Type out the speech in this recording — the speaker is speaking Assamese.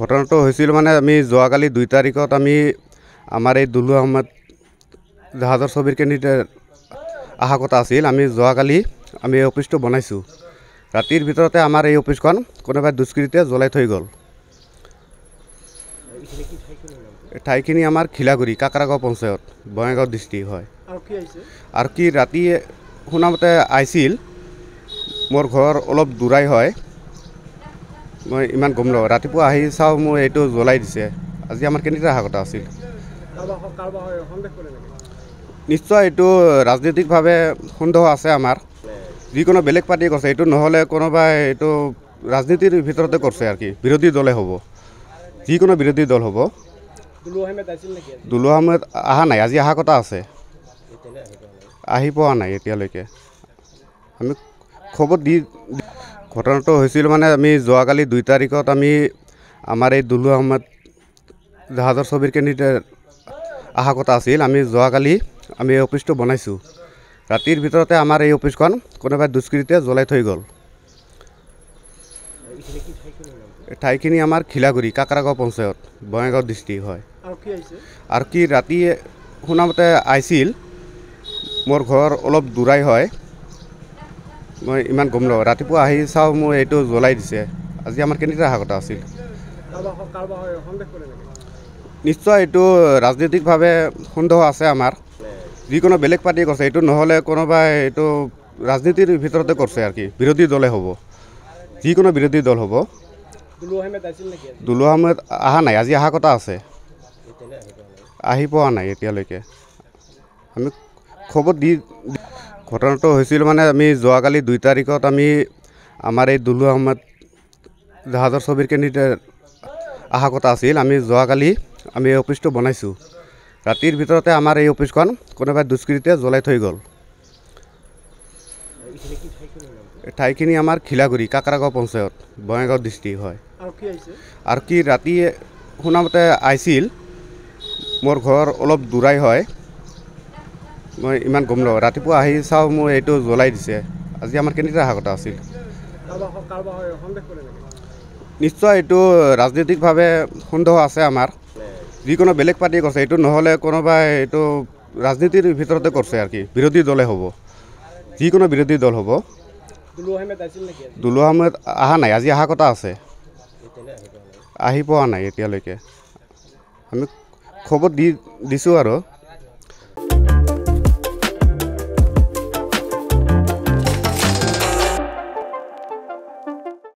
ঘটনাটো হৈছিল মানে আমি যোৱাকালি 2 তাৰিখত আমি আমাৰ এই দুলু আহমেদ জাহাজৰ ছবিৰ কেন্দ্ৰিত অহা কথা আছিল। আমি যোৱাকালি আমি এই অফিচটো বনাইছোঁ। ৰাতিৰ ভিতৰতে আমাৰ এই অফিচখন কোনোবাই দুষ্কৃতীয়ে জ্বলাই থৈ গ'ল। ঠাইখিনি আমাৰ খিলাগুৰি কাকৰাগাঁও পঞ্চায়ত বঙাইগাঁও ডিষ্ট্ৰিক্ট হয়। আৰু কি ৰাতি শুনামতে আহিছিল, মোৰ ঘৰ অলপ দূৰাই হয়, মই ইমান গম নাপাওঁ। ৰাতিপুৱা আহি চাওঁ মোৰ এইটো জ্বলাই দিছে। আজি আমাৰ কেনেকৈ অহা কথা আছিল। নিশ্চয় এইটো ৰাজনৈতিকভাৱে সন্দেহ আছে আমাৰ। যিকোনো বেলেগ পাৰ্টিয়ে কৰিছে, এইটো নহ'লে কোনোবাই এইটো ৰাজনীতিৰ ভিতৰতে কৰিছে আৰু কি, বিৰোধী দলে হ'ব, যিকোনো বিৰোধী দল হ'ব। দুলু আহমেদ অহা নাই, আজি অহা কথা আছে, আহি পোৱা নাই এতিয়ালৈকে। আমি খবৰ দি ঘটনাটো হৈছিল মানে আমি যোৱাকালি 2 তাৰিখত আমি আমাৰ এই দুলু আহমেদ জাহাজৰ ছবিৰ কেন্দ্ৰিত অহা কথা আছিল। আমি যোৱাকালি আমি এই অফিচটো বনাইছোঁ। ৰাতিৰ ভিতৰতে আমাৰ এই অফিচখন কোনোবাই দুষ্কৃতীয়ে জ্বলাই থৈ গ'ল। ঠাইখিনি আমাৰ খিলাগুৰি কাকৰাগাঁও পঞ্চায়ত বঙাইগাঁও ডিষ্ট্ৰিক্ট হয়। আৰু কি ৰাতি শুনামতে আহিছিল, মোৰ ঘৰ অলপ দূৰাই হয়, মই ইমান গম নাপাওঁ। ৰাতিপুৱা আহি চাওঁ মোৰ এইটো জ্বলাই দিছে। আজি আমাৰ কেনেকৈ অহা কথা আছিল। নিশ্চয় এইটো ৰাজনৈতিকভাৱে সন্দেহ আছে আমাৰ। যিকোনো বেলেগ পাৰ্টিয়ে কৰিছে, এইটো নহ'লে কোনোবাই এইটো ৰাজনীতিৰ ভিতৰতে কৰিছে আৰু কি, বিৰোধী দলে হ'ব, যিকোনো বিৰোধী দল হ'ব। দুলু আহমেদ অহা নাই, আজি অহা কথা আছে, আহি পোৱা নাই এতিয়ালৈকে। আমি খবৰ দি ঘটনাটো হৈছিল মানে আমি যোৱাকালি 2 তাৰিখত আমি আমাৰ এই দুলু আহমেদ জাহাজৰ ছবিৰ কেন্দ্ৰিত অহা কথা আছিল। আমি যোৱাকালি আমি এই অফিচটো বনাইছোঁ। ৰাতিৰ ভিতৰতে আমাৰ এই অফিচখন কোনোবাই দুষ্কৃতীয়ে জ্বলাই থৈ গ'ল। ঠাইখিনি আমাৰ খিলাগুৰি কাকৰাগাঁও পঞ্চায়ত বঙাইগাঁও ডিষ্ট্ৰিক্ট হয়। আৰু কি ৰাতি শুনামতে আহিছিল, মোৰ ঘৰ অলপ দূৰাই হয়, মই ইমান গম নাপাওঁ। ৰাতিপুৱা আহি চাওঁ মোৰ এইটো জ্বলাই দিছে। আজি আমাৰ কেনেকৈ অহা কথা আছিল। নিশ্চয় এইটো ৰাজনৈতিকভাৱে সন্দেহ আছে আমাৰ। যিকোনো বেলেগ পাৰ্টিয়ে কৰিছে, এইটো নহ'লে কোনোবাই এইটো ৰাজনীতিৰ ভিতৰতে কৰিছে আৰু কি, বিৰোধী দলে হ'ব, যিকোনো বিৰোধী দল হ'ব। দুলু আহমেদ অহা নাই, আজি অহা কথা আছে, আহি পোৱা নাই এতিয়ালৈকে। আমি খবৰ দিছোঁ আৰু।